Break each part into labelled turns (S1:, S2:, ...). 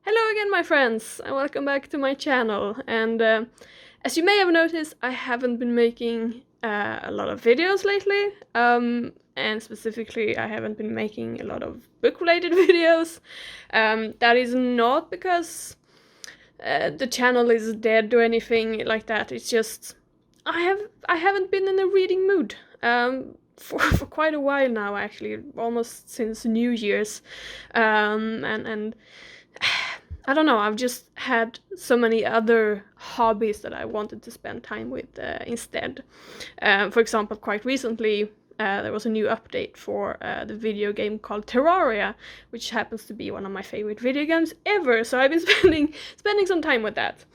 S1: Hello again, my friends, and welcome back to my channel. And as you may have noticed, I haven't been making a lot of videos lately, and specifically I haven't been making a lot of book-related videos. That is not because the channel is dead or anything like that. It's just I haven't been in a reading mood for quite a while now, actually, almost since New Year's, and I don't know, I've just had so many other hobbies that I wanted to spend time with instead. For example, quite recently, there was a new update for the video game called Terraria, which happens to be one of my favorite video games ever, so I've been spending some time with that.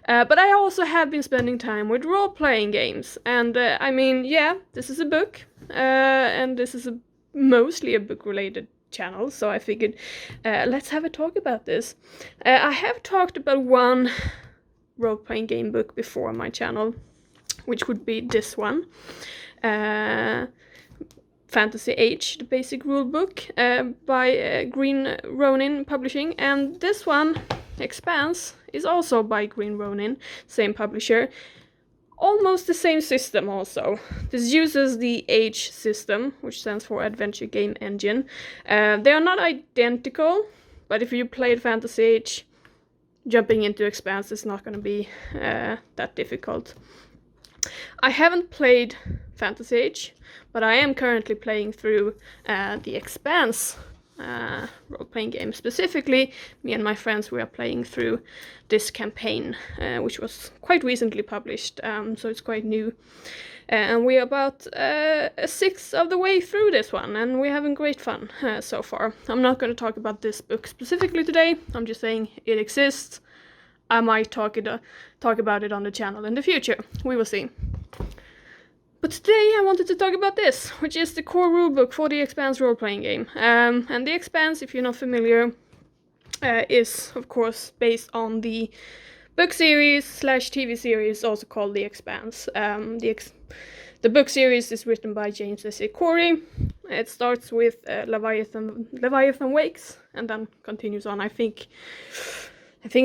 S1: But I also have been spending time with role-playing games, and I mean, yeah, this is a book, and this is mostly a book-related channel, so I figured let's have a talk about this. I have talked about one role-playing game book before on my channel, which would be this one, Fantasy Age, the basic rulebook, by Green Ronin Publishing, and this one, Expanse, is also by Green Ronin, same publisher. Almost the same system also. This uses the Age system, which stands for Adventure Game Engine. They are not identical, but if you played Fantasy Age, jumping into Expanse is not going to be that difficult. I haven't played Fantasy Age, but I am currently playing through the Expanse role-playing game. Specifically, me and my friends, we are playing through this campaign, which was quite recently published, so it's quite new. And we're about a sixth of the way through this one, and we're having great fun so far. I'm not going to talk about this book specifically today, I'm just saying it exists. I might talk about it on the channel in the future, we will see. But today I wanted to talk about this, which is the core rulebook for the Expanse role-playing game. And the Expanse, if you're not familiar, is of course based on the book series / TV series, also called The Expanse. The book series is written by James S. A. Corey. It starts with Leviathan Wakes, and then continues on. I think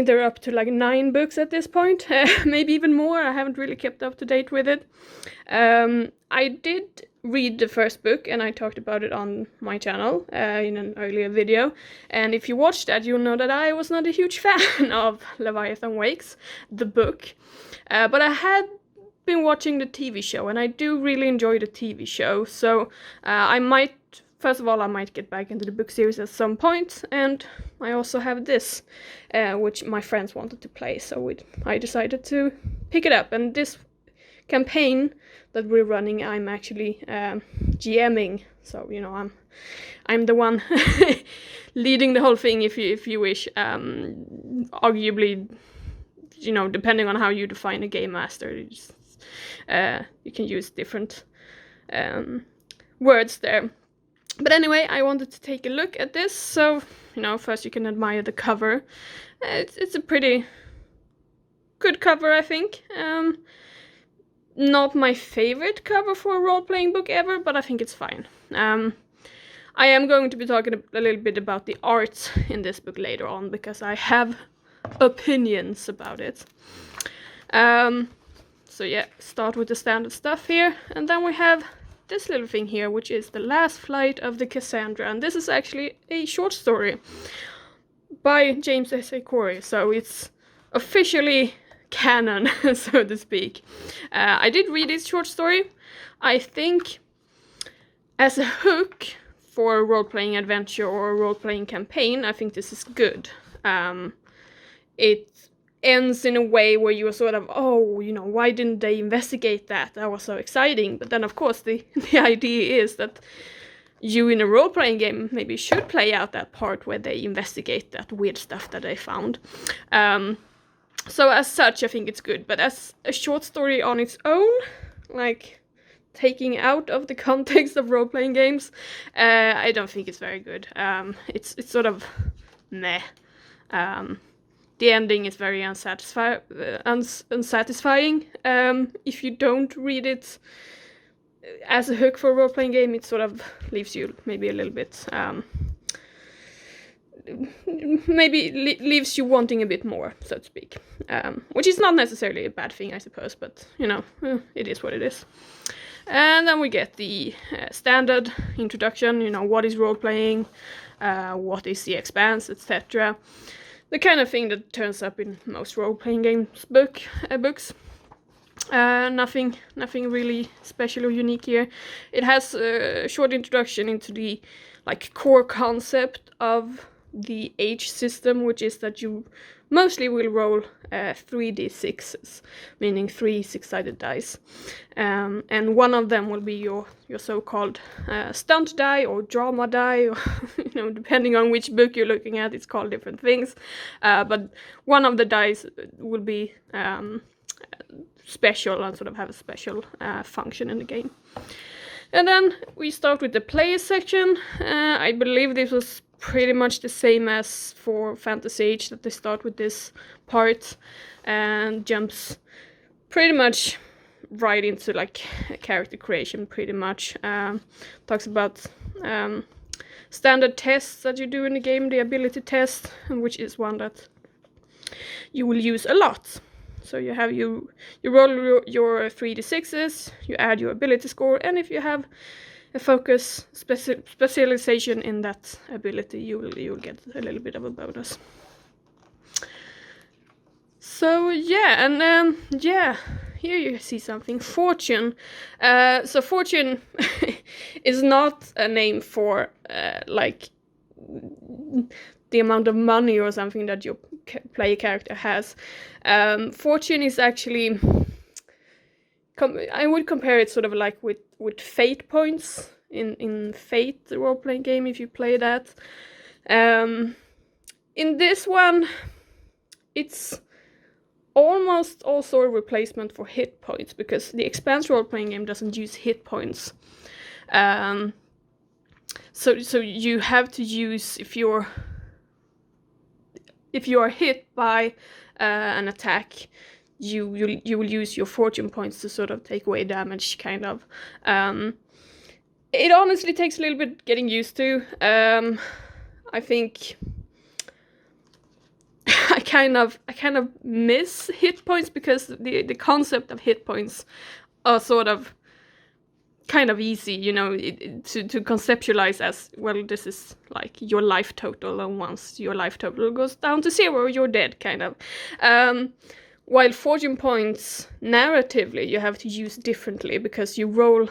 S1: they're up to like 9 books at this point, maybe even more. I haven't really kept up to date with it. I did read the first book, and I talked about it on my channel in an earlier video. And if you watched that, you'll know that I was not a huge fan of Leviathan Wakes, the book. But I had been watching the TV show, and I do really enjoy the TV show. So first of all, I might get back into the book series at some point, and I also have this, which my friends wanted to play, so I decided to pick it up. And this campaign that we're running, I'm actually GMing, so you know, I'm the one leading the whole thing, if you wish. Arguably, you know, depending on how you define a game master, you can use different words there. But anyway, I wanted to take a look at this, so, you know, first you can admire the cover. It's a pretty good cover, I think. Not my favorite cover for a role-playing book ever, but I think it's fine. I am going to be talking a little bit about the art in this book later on, because I have opinions about it. So yeah, start with the standard stuff here, and then we have this little thing here, which is The Last Flight of the Cassandra, and this is actually a short story by James S. A. Corey, so it's officially canon, so to speak. I did read this short story. I think as a hook for a role-playing adventure or a role-playing campaign, I think this is good. It ends in a way where you are sort of, oh, you know, why didn't they investigate that? That was so exciting. But then, of course, the idea is that you in a role-playing game maybe should play out that part where they investigate that weird stuff that they found. So as such, I think it's good. But as a short story on its own, like taking out of the context of role-playing games, I don't think it's very good. It's sort of meh. The ending is very unsatisfying. If you don't read it as a hook for a role-playing game, it sort of leaves you maybe a little bit maybe leaves you wanting a bit more, so to speak. Which is not necessarily a bad thing, I suppose, but it is what it is. And then we get the standard introduction, what is role-playing, what is the Expanse, etc. The kind of thing that turns up in most role-playing games books. Nothing really special or unique here. It has a short introduction into the core concept of the H system, which is that you mostly will roll 3d6s, meaning 3 six-sided dice, and one of them will be your so-called stunt die or drama die, or depending on which book you're looking at, it's called different things. But one of the dice will be special and sort of have a special function in the game. And then we start with the player section. I believe this was pretty much the same as for Fantasy Age, that they start with this part and jumps pretty much right into character creation, pretty much. Talks about standard tests that you do in the game, the ability test, which is one that you will use a lot. So you have you roll your 3d6s, you add your ability score, and if you have a focus specialization in that ability, you'll get a little bit of a bonus. So yeah, and here you see something, fortune. So fortune is not a name for the amount of money or something that your player character has. Fortune is actually, I would compare it sort of with fate points in Fate, the role-playing game, if you play that. In this one, it's almost also a replacement for hit points, because the Expanse role-playing game doesn't use hit points. So you have to use, if you are hit by an attack, you will use your fortune points to sort of take away damage, kind of. It honestly takes a little bit getting used to. I think I kind of miss hit points, because the concept of hit points are sort of kind of easy, to conceptualize as, well, this is like your life total, and once your life total goes down to 0, you're dead, kind of. While fortune points, narratively, you have to use differently, because you roll,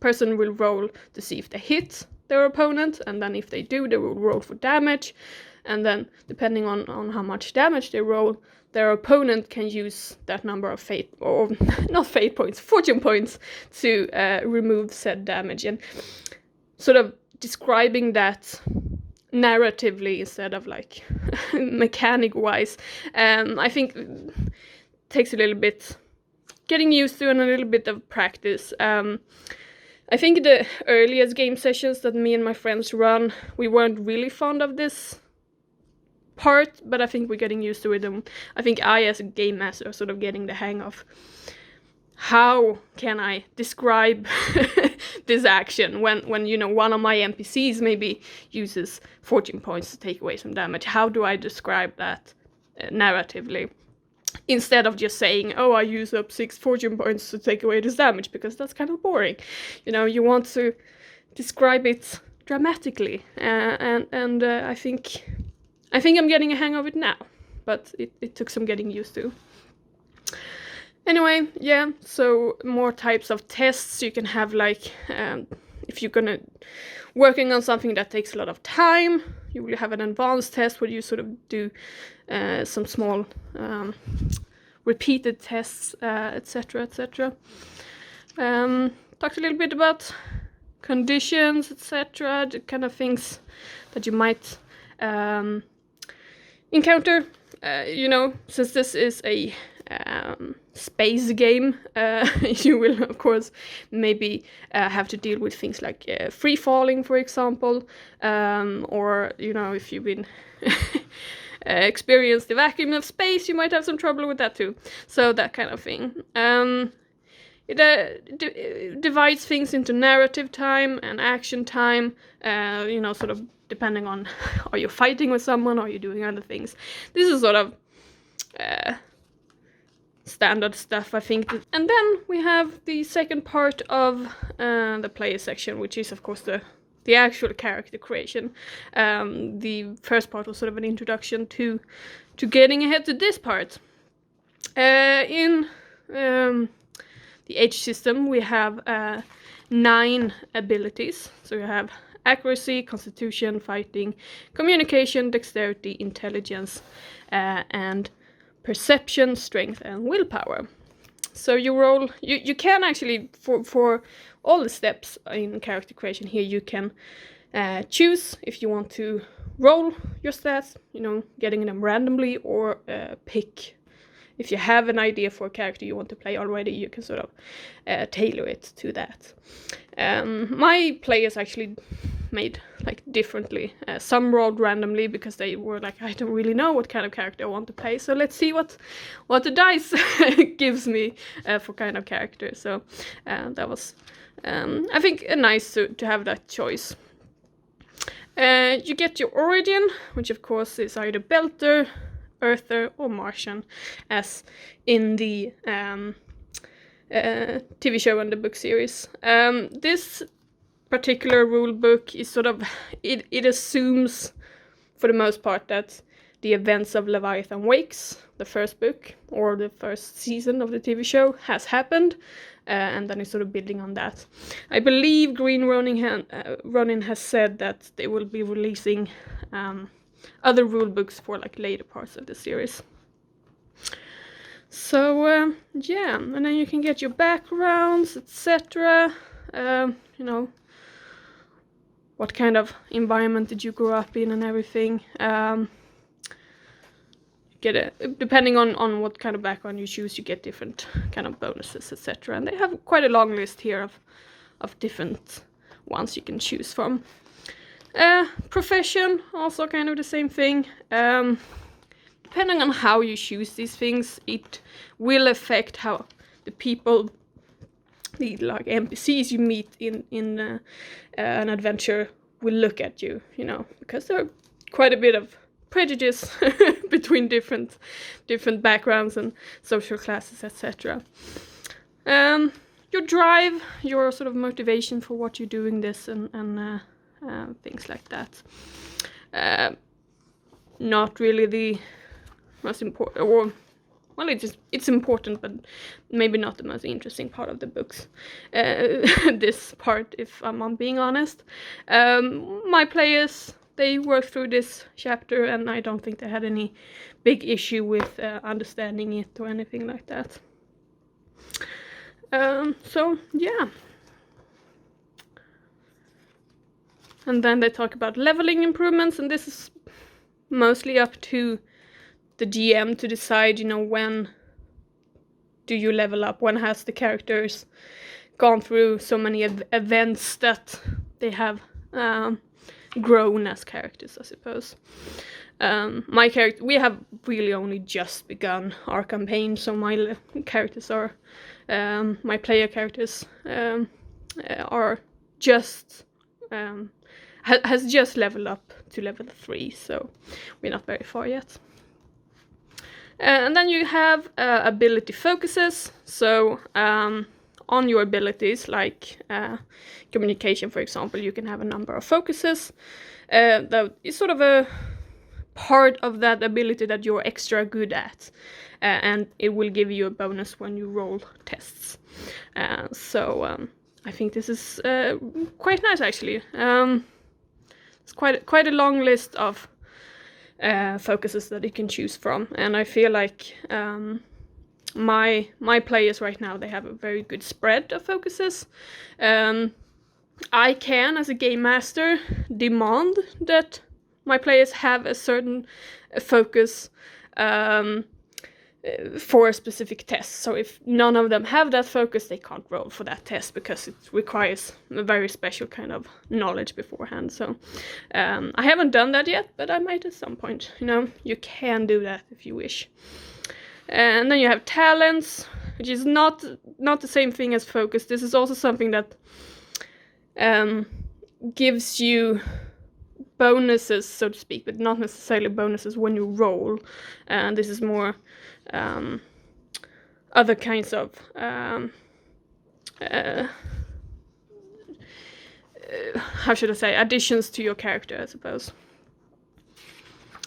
S1: person will roll to see if they hit their opponent, and then if they do, they will roll for damage, and then depending on how much damage they roll, their opponent can use that number of fate, or not fate points, fortune points, to remove said damage, and sort of describing that narratively instead of mechanic-wise. I think takes a little bit getting used to and a little bit of practice. I think the earliest game sessions that me and my friends run, we weren't really fond of this part, but I think we're getting used to it, and I think I, as a game master, are sort of getting the hang of how can I describe this action when one of my NPCs maybe uses fortune points to take away some damage. How do I describe that narratively, instead of just saying, oh, I use up 6 fortune points to take away this damage, because that's kind of boring. You want to describe it dramatically, and I think I'm getting a hang of it now, but it took some getting used to. Anyway, yeah, so more types of tests you can have, if you're gonna working on something that takes a lot of time, you will have an advanced test where you sort of do some small repeated tests, etc., etc. Talked a little bit about conditions, etc., the kind of things that you might encounter. Since this is a space game, you will of course maybe have to deal with things like free falling, for example, or if you've been experienced the vacuum of space, you might have some trouble with that too. So that kind of thing. It divides things into narrative time and action time, sort of depending on are you fighting with someone or are you doing other things. This is sort of standard stuff, I think. And then we have the second part of the player section, which is of course the actual character creation. The first part was sort of an introduction to getting ahead to this part. In the H system, we have 9 abilities. So you have accuracy, constitution, fighting, communication, dexterity, intelligence, and perception, strength, and willpower. So you roll. You can actually for all the steps in character creation here, you can choose if you want to roll your stats, getting them randomly, or pick. If you have an idea for a character you want to play already, you can sort of tailor it to that. My players actually made like differently. Some rolled randomly because they were like, I don't really know what kind of character I want to play, so let's see what the dice gives me for kind of character. So that was, I think, nice to have that choice. You get your origin, which of course is either Belter, Earther, or Martian, as in the TV show and the book series. This particular rule book is sort of, it assumes for the most part that the events of Leviathan Wakes, the first book or the first season of the TV show, has happened, and then it's sort of building on that. I believe Green Ronin has said that they will be releasing other rule books for like later parts of the series. So yeah, and then you can get your backgrounds, etc. What kind of environment did you grow up in and everything. Depending on what kind of background you choose, you get different kind of bonuses, etc. And they have quite a long list here of different ones you can choose from. Profession, also kind of the same thing. Depending on how you choose these things, it will affect how the people, the like NPCs you meet in an adventure, will look at you, because there are quite a bit of prejudice between different backgrounds and social classes, etc. Your drive, your sort of motivation for what you're doing this, and things like that. Not really the most important, or well, it's important, but maybe not the most interesting part of the books. This part, if I'm being honest. My players, they worked through this chapter, and I don't think they had any big issue with understanding it or anything like that. So yeah. And then they talk about leveling improvements, and this is mostly up to the GM to decide, when do you level up, when has the characters gone through so many events that they have grown as characters, I suppose. My character, we have really only just begun our campaign, so my characters are, my player characters are just, has just leveled up to level 3, so we're not very far yet. And then you have ability focuses, so on your abilities, like communication, for example, you can have a number of focuses. That is sort of a part of that ability that you're extra good at, and it will give you a bonus when you roll tests. So I think this is quite nice, actually. It's quite a long list of focuses that you can choose from, and I feel like my players right now, they have a very good spread of focuses. I can, as a game master, demand that my players have a certain focus for a specific test. So if none of them have that focus, they can't roll for that test because it requires a very special kind of knowledge beforehand. So I haven't done that yet, but I might at some point. You can do that if you wish. And then you have talents, which is not the same thing as focus. This is also something that gives you bonuses, so to speak, but not necessarily bonuses when you roll. This is more other kinds of how should I say, additions to your character, I suppose.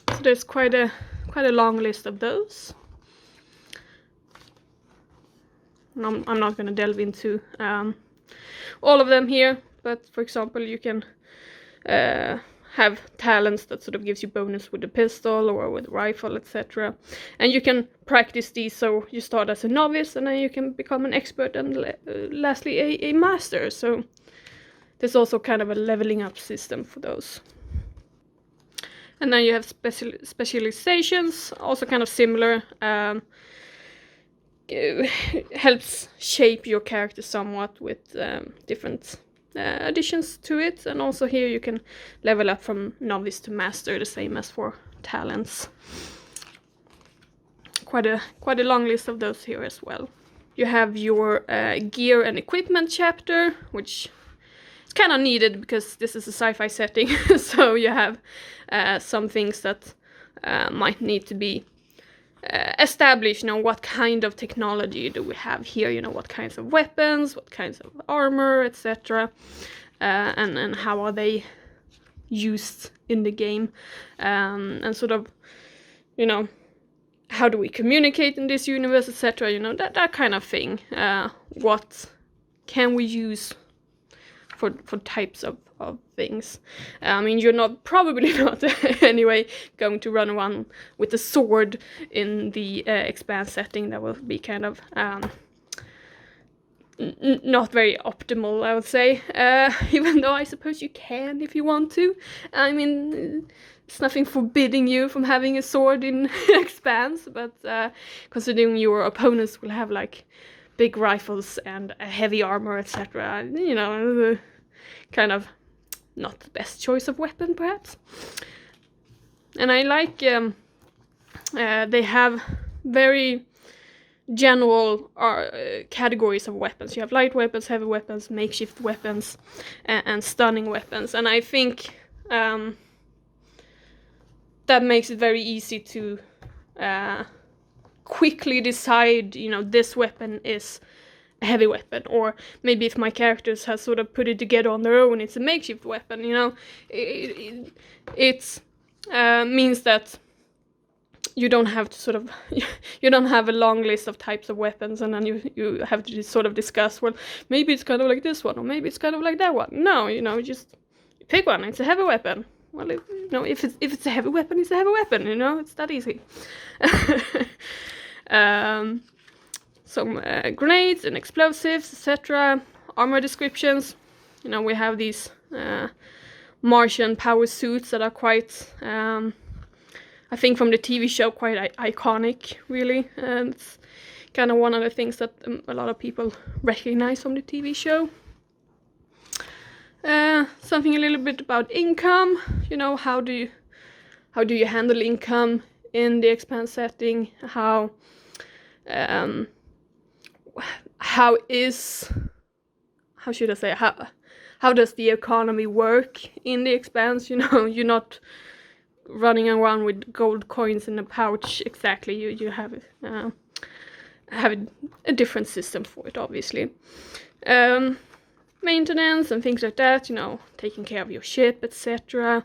S1: So there's quite a long list of those. And I'm not going to delve into all of them here, but for example, you can have talents that sort of gives you bonus with the pistol or with the rifle, etc. And you can practice these, so you start as a novice and then you can become an expert and lastly a master. So there's also kind of a leveling up system for those. And then you have specializations, also kind of similar. Helps shape your character somewhat with different additions to it. And also here you can level up from novice to master, the same as for talents. Quite a long list of those here as well. You have your gear and equipment chapter, which is kind of needed because this is a sci-fi setting. So you have some things that might need to be established. What kind of technology do we have here? What kinds of weapons, what kinds of armor, etc. And how are they used in the game? And sort of, how do we communicate in this universe, etc. That kind of thing. What can we use for types of things? You're probably not anyway going to run around with a sword in the Expanse setting. That will be kind of not very optimal, I would say. Even though I suppose you can if you want to. It's nothing forbidding you from having a sword in Expanse, but considering your opponents will have like big rifles and a heavy armor, etc. Kind of not the best choice of weapon, perhaps. And I like they have very general categories of weapons. You have light weapons, heavy weapons, makeshift weapons, and stunning weapons. And I think that makes it very easy to quickly decide, this weapon is a heavy weapon, or maybe if my characters have sort of put it together on their own, it's a makeshift weapon. It means that you don't have to sort of you don't have a long list of types of weapons, and then you have to sort of discuss, well, maybe it's kind of like this one, or maybe it's kind of like that one. No, just pick one. It's a heavy weapon. Well, if it's a heavy weapon, it's a heavy weapon. It's that easy. Some grenades and explosives, etc. Armor descriptions. We have these Martian power suits that are quite, I think from the TV show, quite iconic, really. And it's kind of one of the things that a lot of people recognize from the TV show. Something a little bit about income. How do you handle income in the Expanse setting? How does the economy work in the Expanse? You're not running around with gold coins in a pouch exactly. You have a different system for it, obviously. Maintenance and things like that, taking care of your ship, etc.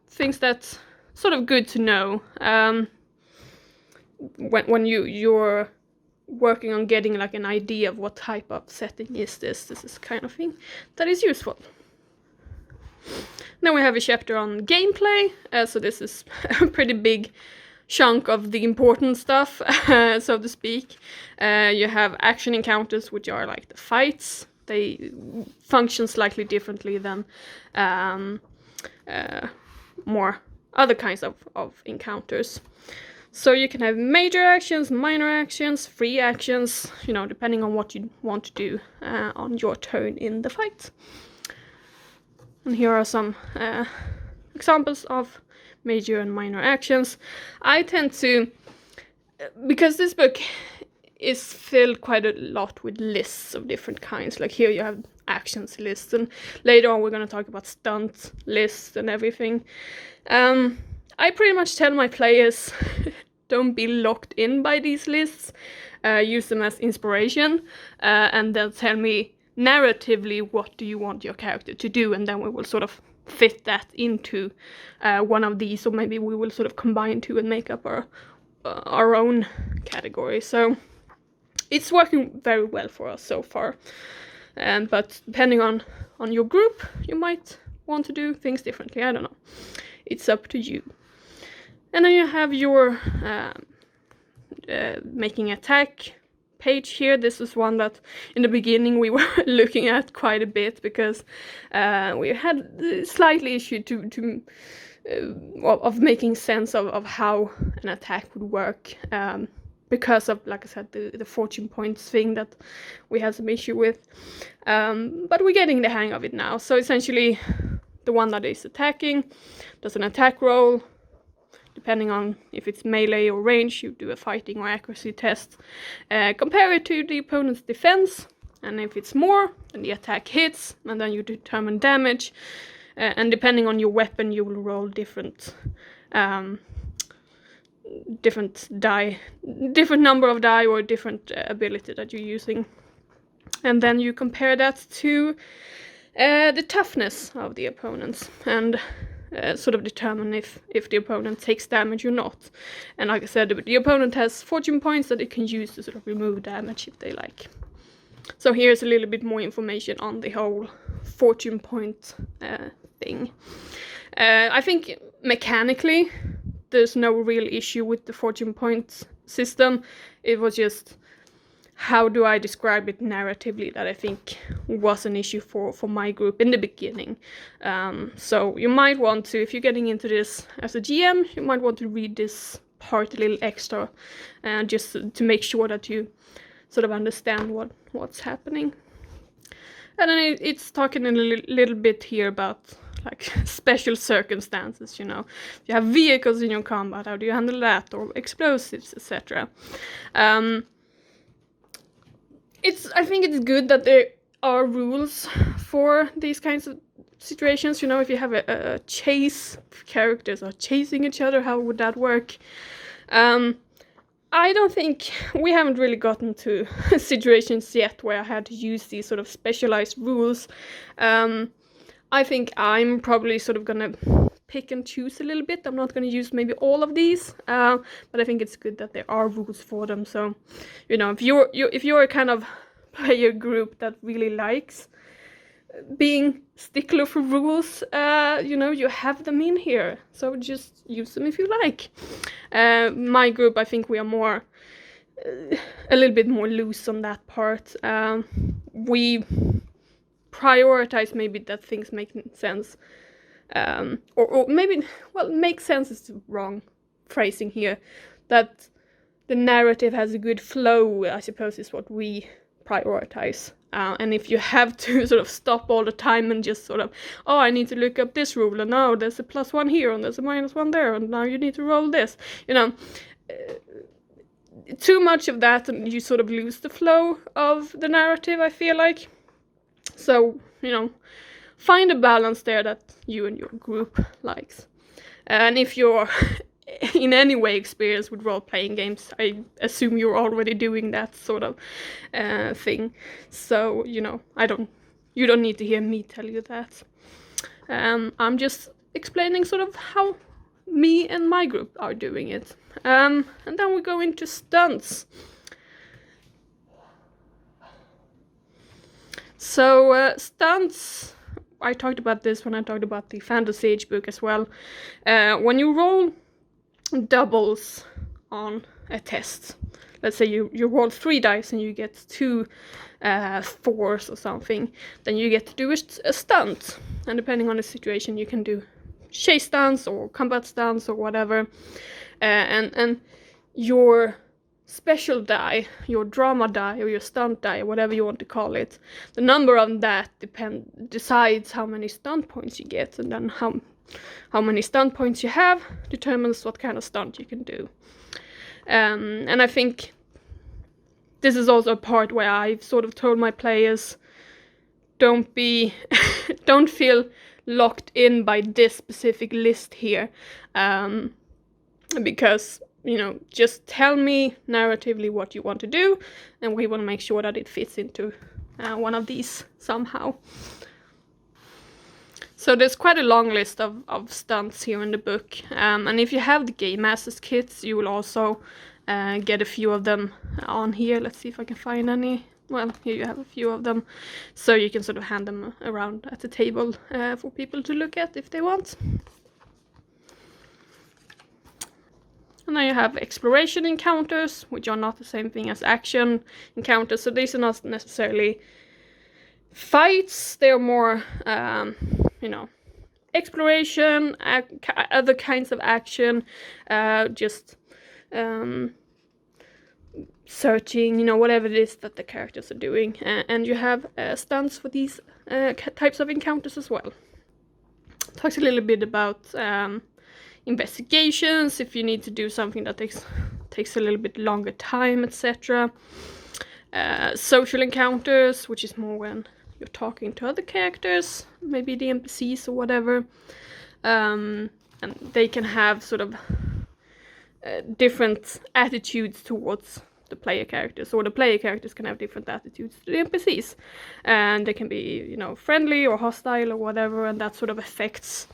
S1: Things that's sort of good to know when you're working on getting like an idea of what type of setting is this is kind of thing that is useful. Then we have a chapter on gameplay, so this is a pretty big chunk of the important stuff, so to speak. You have action encounters, which are like the fights. They function slightly differently than more other kinds of encounters. So you can have major actions, minor actions, free actions, depending on what you want to do on your turn in the fight. And here are some examples of major and minor actions. I tend to, because this book is filled quite a lot with lists of different kinds. Like here you have actions lists, and later on we're going to talk about stunt lists and everything. I pretty much tell my players don't be locked in by these lists, use them as inspiration, and then tell me narratively what do you want your character to do, and then we will sort of fit that into one of these, or maybe we will sort of combine two and make up our own category. So it's working very well for us so far, but depending on your group, you might want to do things differently. I don't know, it's up to you. And then you have your making attack page here. This is one that in the beginning we were looking at quite a bit, because we had slightly issue of making sense of how an attack would work, because of, like I said, the fortune points thing that we had some issue with, but we're getting the hang of it now. So essentially the one that is attacking does an attack roll. Depending on if it's melee or range, you do a fighting or accuracy test. Compare it to the opponent's defense, and if it's more, then the attack hits, and then you determine damage. And depending on your weapon, you will roll different number of die or different ability that you're using. And then you compare that to the toughness of the opponents, and sort of determine if the opponent takes damage or not. And like I said, the opponent has fortune points that it can use to sort of remove damage if they like. So here's a little bit more information on the whole fortune point thing. I think mechanically there's no real issue with the fortune points system. It was just, how do I describe it narratively, that I think was an issue for my group in the beginning. So you might want to, if you're getting into this as a GM, you might want to read this part a little extra, just to make sure that you sort of understand what's happening. And then it's talking a little bit here about like special circumstances, you know. If you have vehicles in your combat, how do you handle that, or explosives, etc. I think it's good that there are rules for these kinds of situations. You know, if you have a chase, characters are chasing each other, how would that work? I don't think, we haven't really gotten to situations yet where I had to use these sort of specialized rules. I think I'm probably sort of gonna pick and choose a little bit. I'm not going to use maybe all of these, but I think it's good that there are rules for them. So, you know, if you're a kind of player group that really likes being stickler for rules, you know, you have them in here. So just use them if you like. My group, I think we are more, a little bit more loose on that part. We prioritize maybe that things make sense. Or maybe, well, make sense is the wrong phrasing here. That the narrative has a good flow, I suppose, is what we prioritize. And if you have to sort of stop all the time and just sort of, oh, I need to look up this rule, and now there's a +1 here, and there's a -1 there, and now you need to roll this, you know, too much of that, and you sort of lose the flow of the narrative, I feel like. So, you know, find a balance there that you and your group likes. And if you're in any way experienced with role-playing games, I assume you're already doing that sort of thing. So, you know, you don't need to hear me tell you that. I'm just explaining sort of how me and my group are doing it. And then we go into stunts. So, stunts, I talked about this when I talked about the Fantasy Age book as well. When you roll doubles on a test, let's say you roll 3 dice and you get 2 4s or something, then you get to do a stunt. And depending on the situation, you can do chase stunts or combat stunts or whatever. And your special die, your drama die, or your stunt die, or whatever you want to call it, the number on that decides how many stunt points you get, and then how many stunt points you have determines what kind of stunt you can do. And I think this is also a part where I've sort of told my players, don't feel locked in by this specific list here, because, just tell me narratively what you want to do, and we want to make sure that it fits into one of these somehow. So there's quite a long list of stunts here in the book, and if you have the Game Masters kits, you will also get a few of them on here. Let's see if I can find any. Well, here you have a few of them, so you can sort of hand them around at the table for people to look at if they want. And then you have exploration encounters, which are not the same thing as action encounters, so these are not necessarily fights, they are more, exploration, other kinds of action, just searching, whatever it is that the characters are doing. And you have stunts for these types of encounters as well. Talks a little bit about investigations, if you need to do something that takes a little bit longer time, etc. Social encounters, which is more when you're talking to other characters, maybe the NPCs or whatever, and they can have sort of different attitudes towards the player characters, or the player characters can have different attitudes to the NPCs, and they can be, friendly or hostile or whatever, and that sort of affects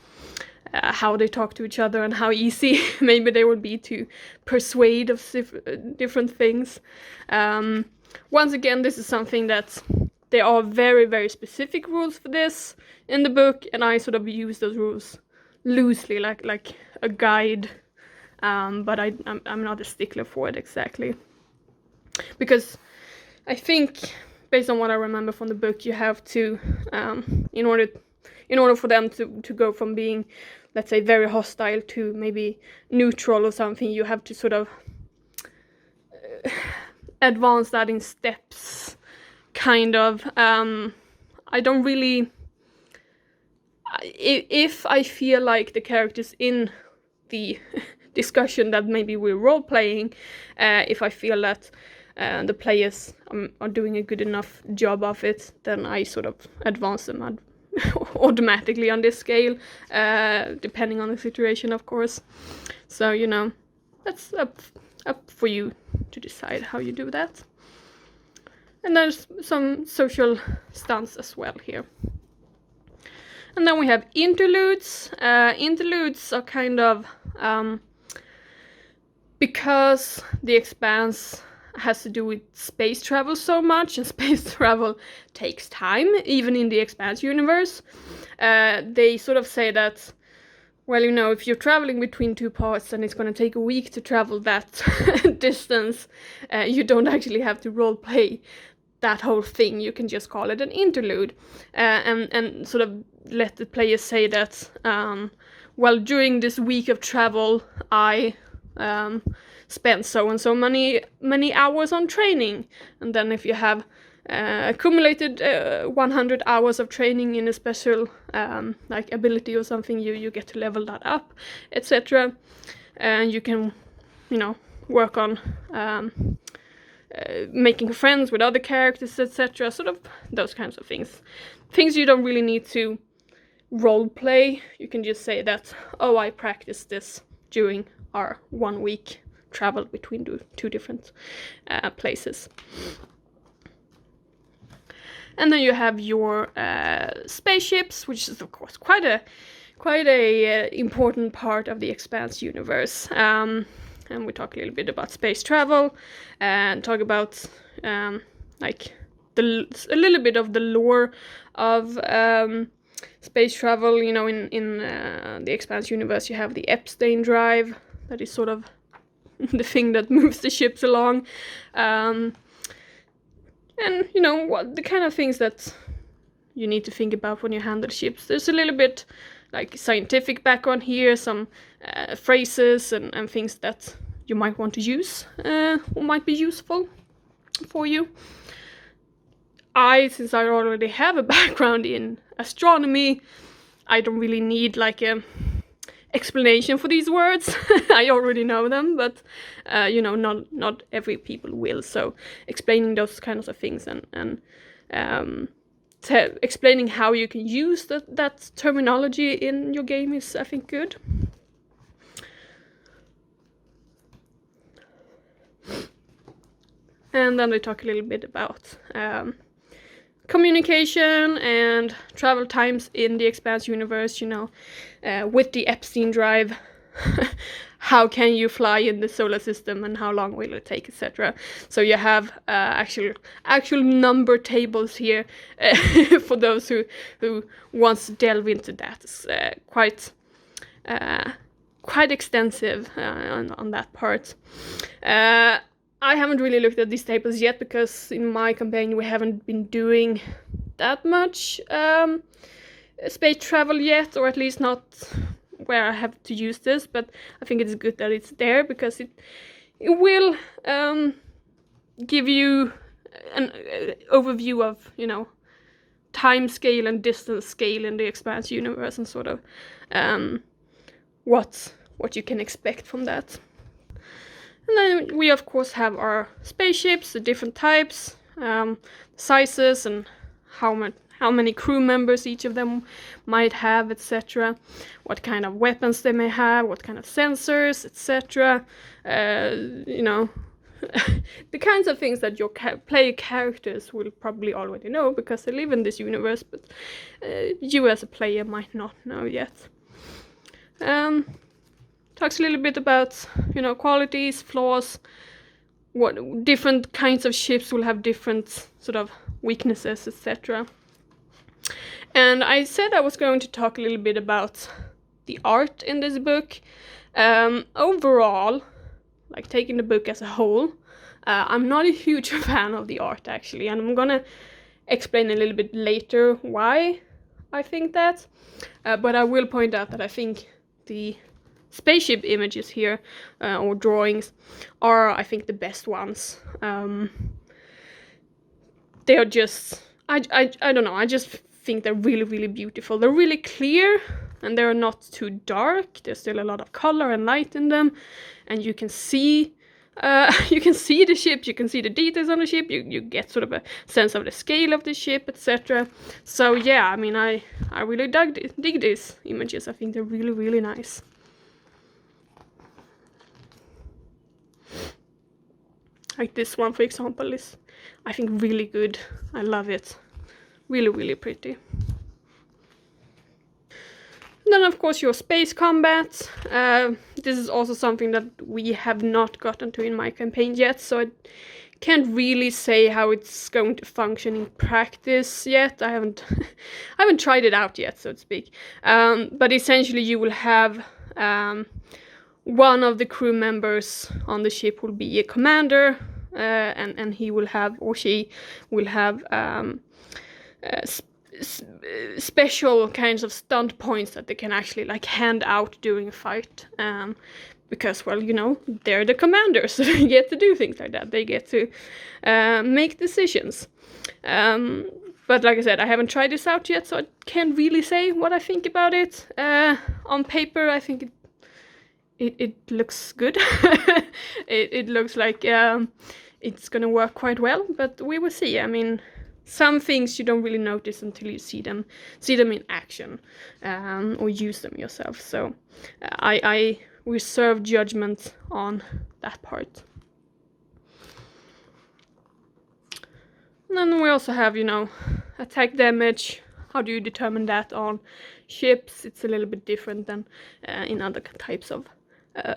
S1: how they talk to each other and how easy maybe they would be to persuade of different things. Once again, this is something that there are very, very specific rules for this in the book, and I sort of use those rules loosely, like a guide, but I'm not a stickler for it exactly. Because I think, based on what I remember from the book, you have to, in order for them to go from being, let's say, very hostile to maybe neutral or something, you have to sort of advance that in steps, kind of. I don't really... If I feel like the characters in the discussion that maybe we're role-playing, if I feel that the players are doing a good enough job of it, then I sort of advance them automatically on this scale, depending on the situation, of course. So, that's up for you to decide how you do that. And there's some social stunts as well here. And then we have interludes. Interludes are kind of, because the Expanse has to do with space travel so much, and space travel takes time, even in the Expanse universe. They sort of say that, well, if you're traveling between two parts and it's going to take a week to travel that distance, you don't actually have to roleplay that whole thing. You can just call it an interlude, and sort of let the players say that, well, during this week of travel, I spent so and so many hours on training, and then if you have accumulated 100 hours of training in a special like ability or something, you get to level that up, etc. And you can work on making friends with other characters, etc. Sort of those kinds of things you don't really need to role play. You can just say that, oh, I practiced this during our 1 week travel between two different places. And then you have your spaceships, which is of course quite a important part of the Expanse universe. And we talk a little bit about space travel, and talk about like a little bit of the lore of space travel. In the Expanse universe, you have the Epstein drive, that is sort of the thing that moves the ships along. And what the kind of things that you need to think about when you handle ships. There's a little bit like scientific background here, some phrases and things that you might want to use, or might be useful for you. Since I already have a background in astronomy, I don't really need like a explanation for these words. I already know them, but you know, not every people will. So explaining those kinds of things and explaining how you can use that terminology in your game is, I think, good. And then they talk a little bit about communication and travel times in the Expanse universe, you know, with the Epstein drive. How can you fly in the solar system and how long will it take, etc. So you have actual number tables here for those who wants to delve into that. It's quite extensive on that part. I haven't really looked at these tables yet because in my campaign we haven't been doing that much space travel yet, or at least not where I have to use this, but I think it's good that it's there because it will give you an overview of, you know, time scale and distance scale in the Expanse universe and sort of what you can expect from that. And then we of course have our spaceships, the different types, sizes, and how many crew members each of them might have, etc. What kind of weapons they may have, what kind of sensors, etc. You know, the kinds of things that your player characters will probably already know because they live in this universe, but you as a player might not know yet. Talks a little bit about, you know, qualities, flaws, what different kinds of ships will have different sort of weaknesses, etc. And I said I was going to talk a little bit about the art in this book. Overall, like taking the book as a whole, I'm not a huge fan of the art actually, and I'm gonna explain a little bit later why I think that. But I will point out that I think the spaceship images here, or drawings, are, I think, the best ones. They are just, I don't know, I just think they're really, really beautiful. They're really clear, and they're not too dark. There's still a lot of color and light in them, and you can see the ship, you can see the details on the ship, you get sort of a sense of the scale of the ship, etc. So yeah, I mean, I really dig these images. I think they're really, really nice. Like this one, for example, is, I think, really good. I love it. Really, really pretty. And then, of course, your space combat. This is also something that we have not gotten to in my campaign yet, so I can't really say how it's going to function in practice yet. I haven't tried it out yet, so to speak. But essentially, you will have one of the crew members on the ship will be a commander, and he will have, or she will have, special kinds of stunt points that they can actually like hand out during a fight, because, well, you know, they're the commanders, so they get to do things like that. They get to make decisions. But like I said, I haven't tried this out yet, so I can't really say what I think about it. On paper, I think it looks good. it looks like it's gonna work quite well, but we will see. I mean, some things you don't really notice until you see them in action, or use them yourself. So I reserve judgment on that part. And then we also have, you know, attack damage. How do you determine that on ships? It's a little bit different than in other types of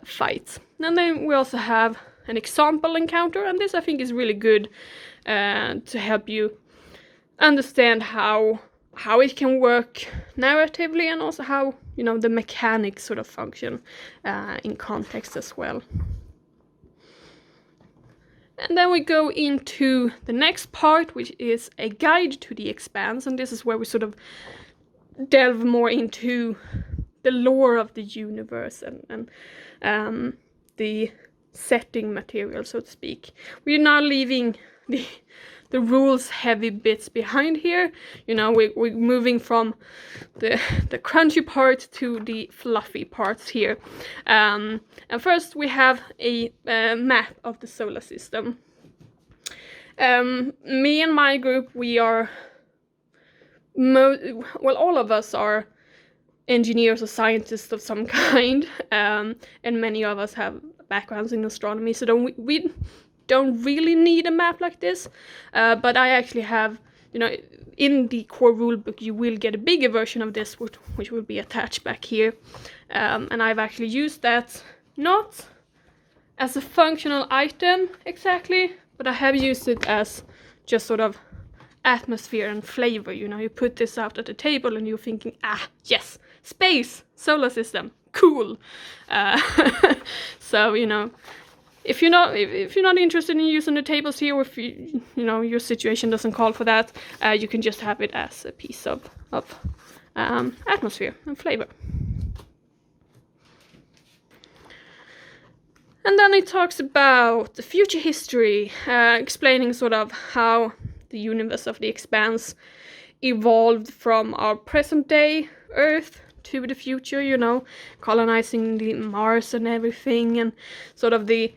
S1: fights. And then we also have an example encounter, and this I think is really good to help you understand how it can work narratively, and also how, you know, the mechanics sort of function in context as well. And then we go into the next part, which is a guide to the Expanse, and this is where we sort of delve more into the lore of the universe and the setting material, so to speak. We're now leaving the rules heavy bits behind here. You know, we're moving from the crunchy part to the fluffy parts here. And first we have a map of the solar system. Me and my group, we are all of us are engineers or scientists of some kind, and many of us have backgrounds in astronomy, so we don't really need a map like this, but I actually have, you know, in the core rulebook you will get a bigger version of this, which will be attached back here, and I've actually used that not as a functional item exactly, but I have used it as just sort of atmosphere and flavor. You know, you put this out at the table and you're thinking, yes, space, solar system, cool. So, you know, if you're not interested in using the tables here, or if you know your situation doesn't call for that, you can just have it as a piece of atmosphere and flavor. And then it talks about the future history, explaining sort of how the universe of the Expanse evolved from our present day Earth to the future, you know, colonizing the Mars and everything, and sort of the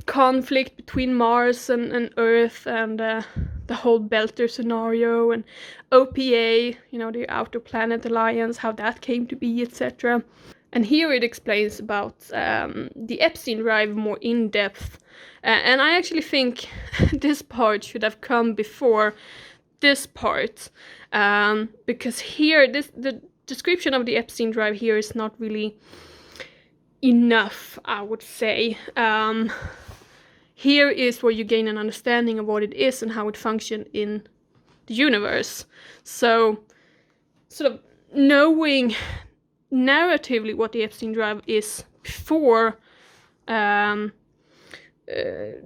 S1: conflict between Mars and Earth, and the whole Belter scenario, and OPA, you know, the Outer Planet Alliance, how that came to be, etc. And here it explains about the Epstein drive more in depth. And I actually think this part should have come before this part, because here, the description of the Epstein drive here is not really enough, I would say. Here is where you gain an understanding of what it is and how it functions in the universe. So, sort of knowing narratively what the Epstein drive is before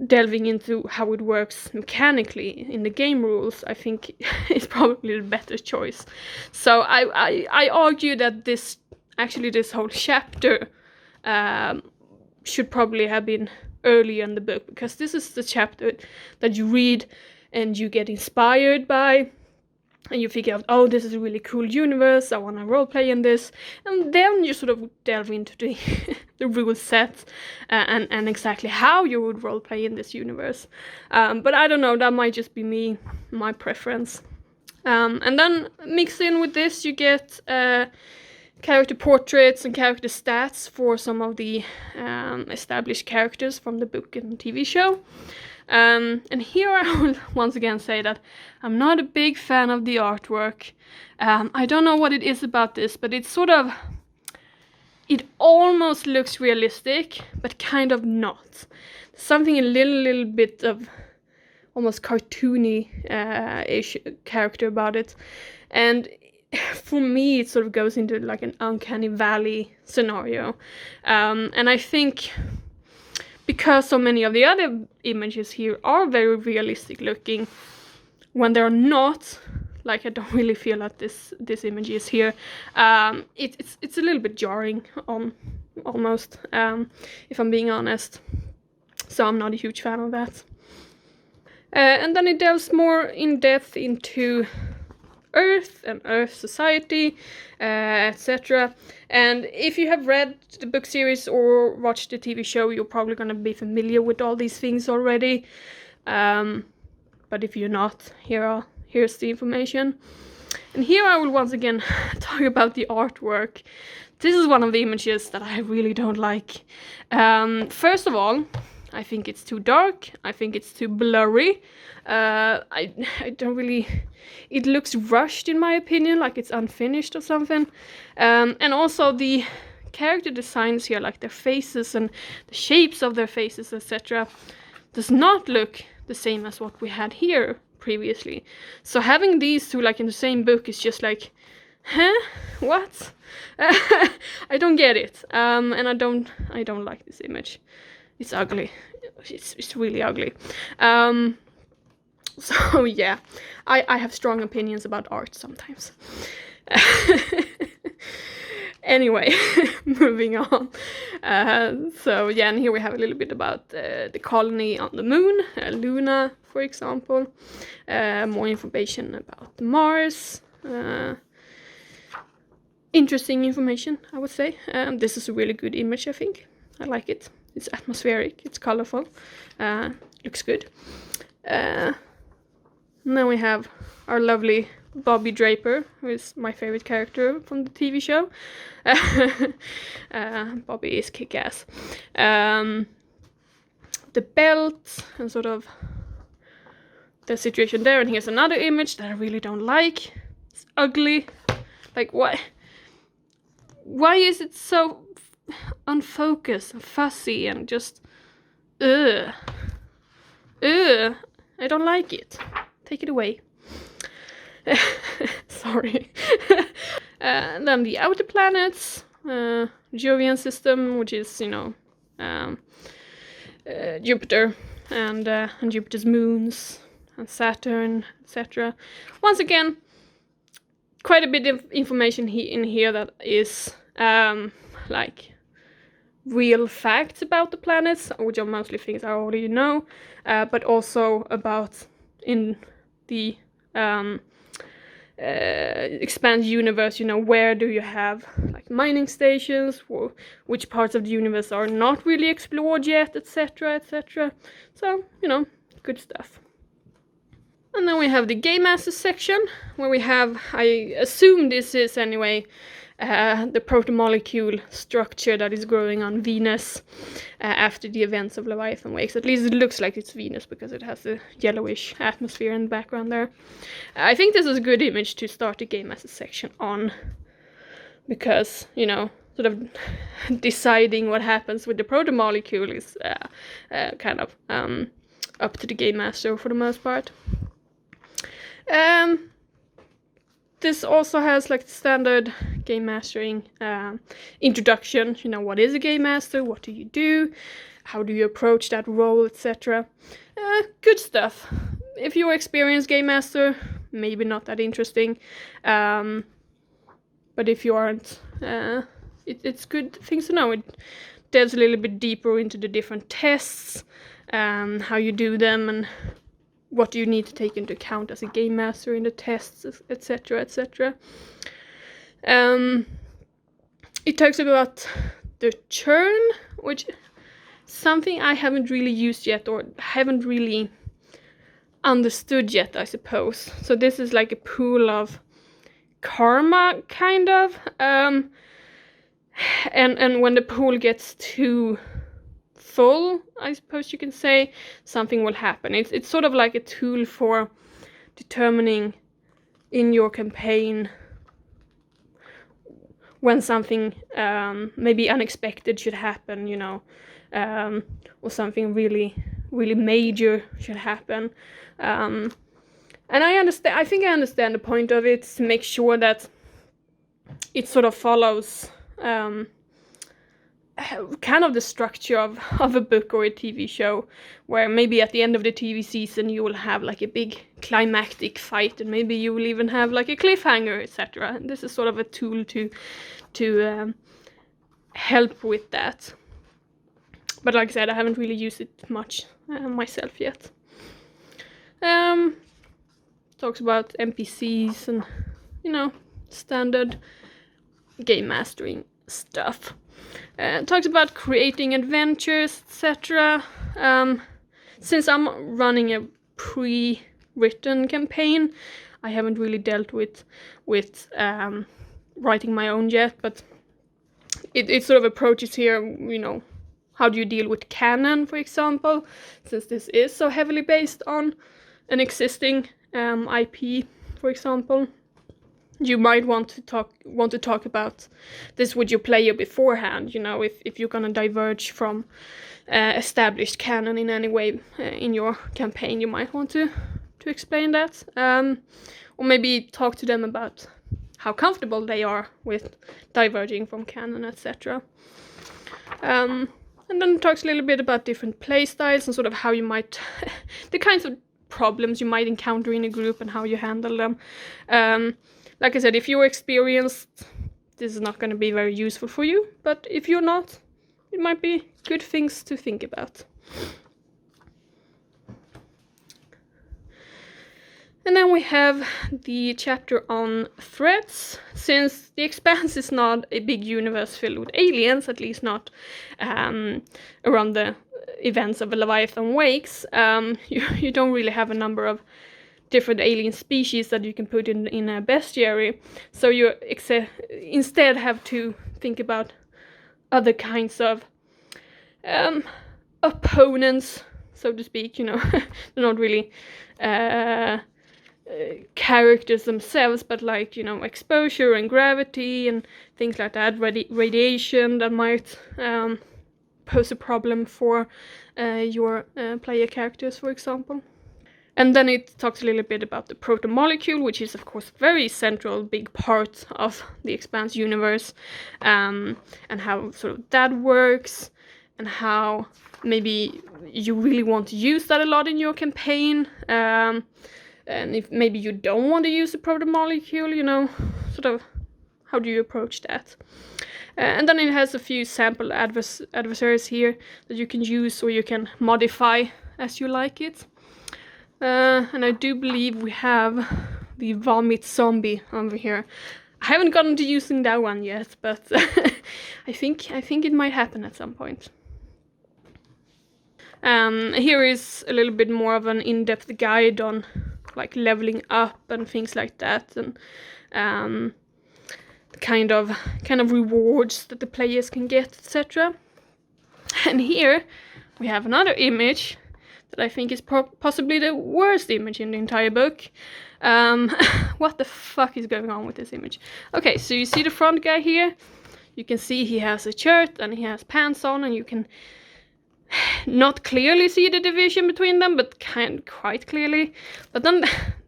S1: delving into how it works mechanically in the game rules, I think is probably the better choice. So I argue that this whole chapter should probably have been earlier in the book, because this is the chapter that you read and you get inspired by, and you figure out, oh, this is a really cool universe, I want to roleplay in this, and then you sort of delve into the the rule set and exactly how you would roleplay in this universe. But I don't know, that might just be my preference. And then mixed in with this, you get character portraits and character stats for some of the established characters from the book and TV show. And here I will once again say that I'm not a big fan of the artwork. I don't know what it is about this, but it's sort of, it almost looks realistic, but kind of not. Something a little bit of almost cartoony-ish character about it. And for me, it sort of goes into like an uncanny valley scenario. And I think because so many of the other images here are very realistic looking, when they're not, like I don't really feel that this image is here, it's a little bit jarring almost, if I'm being honest. So I'm not a huge fan of that. And then it delves more in depth into Earth and Earth society, etc. And if you have read the book series or watched the TV show, you're probably going to be familiar with all these things already. But if you're not, here's the information. And here I will once again talk about the artwork. This is one of the images that I really don't like. First of all, I think it's too dark. I think it's too blurry. I don't really... It looks rushed in my opinion, like it's unfinished or something. And also the character designs here, like their faces and the shapes of their faces, etc., does not look the same as what we had here previously. So having these two like in the same book is just like, huh? What? I don't get it. And I don't like this image. It's ugly. It's really ugly. So yeah, I have strong opinions about art sometimes. Anyway, moving on. So yeah, and here we have a little bit about the colony on the moon, Luna, for example. More information about Mars. Interesting information, I would say. This is a really good image, I think. I like it. It's atmospheric, it's colorful, looks good. And then we have our lovely Bobbi Draper, who is my favorite character from the TV show. Bobbi is kick-ass. The belt and sort of the situation there. And here's another image that I really don't like. It's ugly. Like, why is it so unfocused and fussy and just I don't like it. Take it away. Sorry. Then the outer planets, Jovian system, which is, you know, Jupiter and Jupiter's moons and Saturn, etc. Once again, quite a bit of information in here that is like real facts about the planets, which are mostly things I already know, but also about in the Expanse universe, you know, where do you have like mining stations, which parts of the universe are not really explored yet, etc, etc. So, you know, good stuff. And then we have the Game Master section, where we have, I assume this is anyway, the proto-molecule structure that is growing on Venus after the events of Leviathan Wakes. At least it looks like it's Venus because it has a yellowish atmosphere in the background there. I think this is a good image to start the Game Master section on, because, you know, sort of deciding what happens with the proto-molecule is kind of up to the Game Master for the most part. This also has like the standard game mastering introduction. You know, what is a game master? What do you do? How do you approach that role, etc. Good stuff. If you're experienced game master, maybe not that interesting. But if you aren't, it's good things to know. It delves a little bit deeper into the different tests, how you do them, and what do you need to take into account as a game master in the tests, etc, etc. It talks about the churn, which is something I haven't really used yet, or haven't really understood yet, I suppose. So this is like a pool of karma, kind of. And when the pool gets too full, I suppose you can say, something will happen. It's sort of like a tool for determining in your campaign when something maybe unexpected should happen, you know, or something really, really major should happen. And I think I understand the point of it, to make sure that it sort of follows kind of the structure of a book or a TV show, where maybe at the end of the TV season you will have like a big climactic fight, and maybe you will even have like a cliffhanger, etc. And this is sort of a tool to help with that. But like I said, I haven't really used it much myself yet. Talks about NPCs and, you know, standard game mastering stuff. Talks about creating adventures, etc. Since I'm running a pre-written campaign, I haven't really dealt with writing my own yet, but it sort of approaches here, you know, how do you deal with canon, for example, since this is so heavily based on an existing IP, for example. You might want to talk about this with your player beforehand, you know, if you're gonna diverge from established canon in any way in your campaign, you might want to explain that, or maybe talk to them about how comfortable they are with diverging from canon, etc. And then it talks a little bit about different play styles and sort of how you might the kinds of problems you might encounter in a group and how you handle them. Like I said, if you're experienced, this is not going to be very useful for you, but if you're not, it might be good things to think about. And then we have the chapter on threats. Since the Expanse is not a big universe filled with aliens, at least not around the events of Leviathan Wakes, you don't really have a number of different alien species that you can put in a bestiary. So you instead have to think about other kinds of opponents, so to speak. They're not really characters themselves, but like, exposure and gravity and things like that, radiation that might pose a problem for your player characters, for example. And then it talks a little bit about the proto-molecule, which is of course a very central big part of the Expanse universe, and how sort of that works, and how maybe you really want to use that a lot in your campaign. And if maybe you don't want to use the proto-molecule, sort of how do you approach that? And then it has a few sample adversaries here that you can use, or you can modify as you like it. And I do believe we have the vomit zombie over here. I haven't gotten to using that one yet, but I think it might happen at some point. Here is a little bit more of an in-depth guide on like leveling up and things like that, and the kind of rewards that the players can get, etc. And here we have another image that I think is possibly the worst image in the entire book. What the fuck is going on with this image? Okay, so you see the front guy here. You can see he has a shirt and he has pants on, and you can not clearly see the division between them, but quite clearly. But then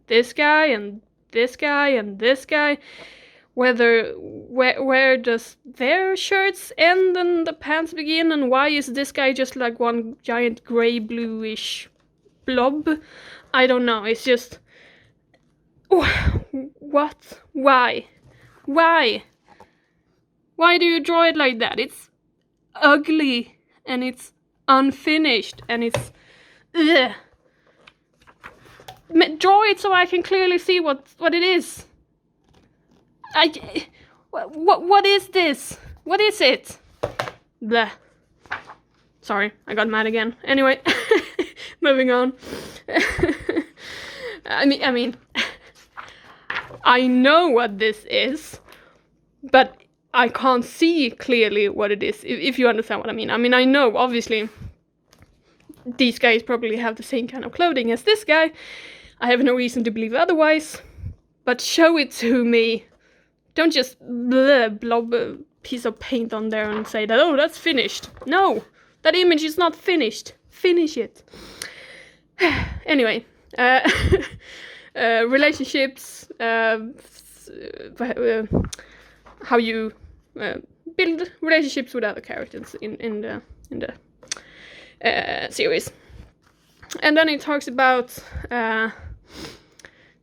S1: this guy and this guy and this guy, where does their shirts end and the pants begin, and why is this guy just like one giant grey bluish blob? I don't know. It's just, what? Why do you draw it like that? It's ugly and it's unfinished and it's ugh. Draw it so I can clearly see what it is. What is this? What is it? Bleh. Sorry, I got mad again. Anyway, moving on. I mean, I know what this is, but I can't see clearly what it is, if you understand what I mean. I mean, I know, obviously, these guys probably have the same kind of clothing as this guy. I have no reason to believe otherwise, but show it to me. Don't just blob a piece of paint on there and say that, oh, that's finished. No, that image is not finished. Finish it. Anyway, relationships, how you build relationships with other characters in the series. And then it talks about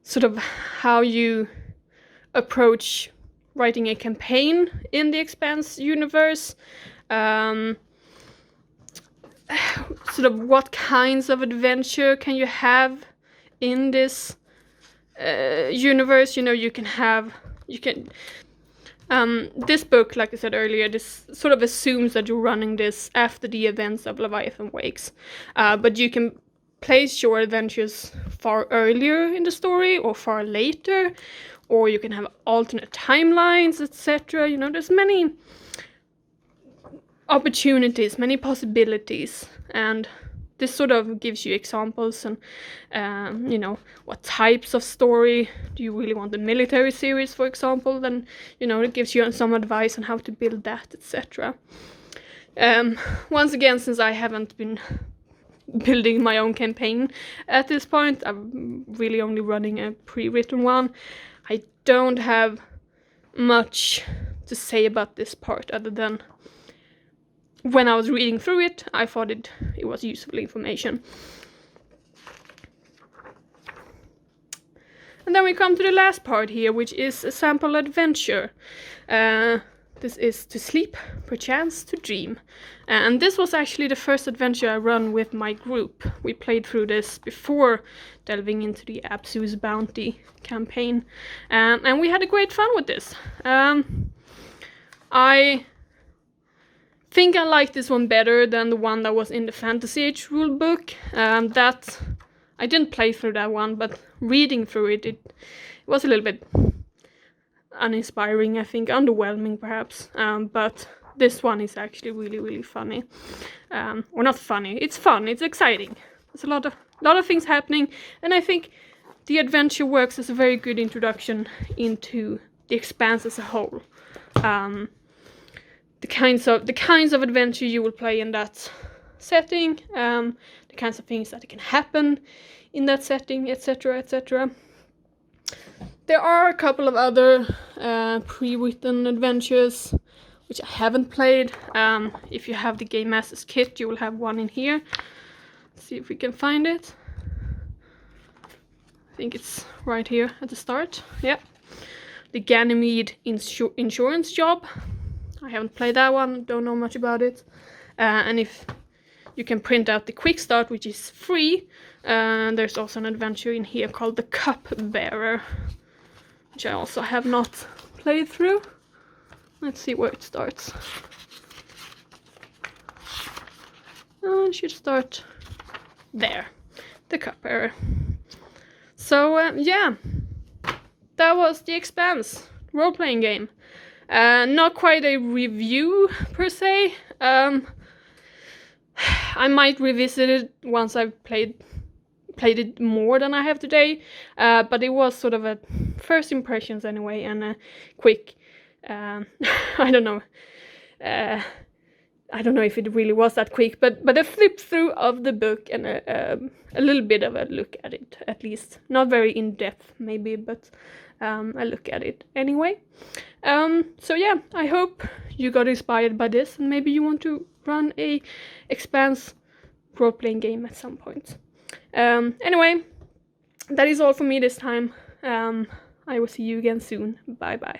S1: sort of how you approach writing a campaign in the Expanse universe, sort of what kinds of adventure can you have in this universe. This book, like I said earlier, this sort of assumes that you're running this after the events of Leviathan Wakes, but you can place your adventures far earlier in the story or far later, or you can have alternate timelines, etc. There's many opportunities, many possibilities, and this sort of gives you examples and what types of story. Do you really want the military series, for example? Then it gives you some advice on how to build that, etc. Once again, since I haven't been building my own campaign at this point, I'm really only running a pre-written one. I don't have much to say about this part other than when I was reading through it, I thought it was useful information. And then we come to the last part here, which is a sample adventure. This is To Sleep, Perchance to Dream. And this was actually the first adventure I run with my group. We played through this before delving into the Absu's Bounty campaign. And we had a great fun with this. I think I like this one better than the one that was in the Fantasy Age rulebook. That I didn't play through that one, but reading through it, it was a little bit uninspiring, I think, underwhelming perhaps. But this one is actually really, really funny. Or not funny, it's fun, it's exciting. There's a lot of things happening, and I think the adventure works as a very good introduction into the Expanse as a whole. The kinds of adventure you will play in that setting, the kinds of things that can happen in that setting, etc., etc. There are a couple of other pre-written adventures which I haven't played. If you have the Game Master's kit, you will have one in here. Let's see if we can find it. I think it's right here at the start. Yeah, the Ganymede Insurance Job. I haven't played that one, don't know much about it. And if you can print out the quick start, which is free, there's also an adventure in here called The Cupbearer, which I also have not played through. Let's see where it starts. It should start there, The Cupbearer. So yeah, that was The Expanse role-playing game. Not quite a review per se. I might revisit it once I've played it more than I have today, but it was sort of a first impressions anyway, and a quick I don't know if it really was that quick, but a flip through of the book and a little bit of a look at it, at least. Not very in depth maybe, but a look at it anyway. So yeah, I hope you got inspired by this, and maybe you want to run a Expanse role-playing game at some point. Anyway, that is all for me this time. I will see you again soon. Bye bye.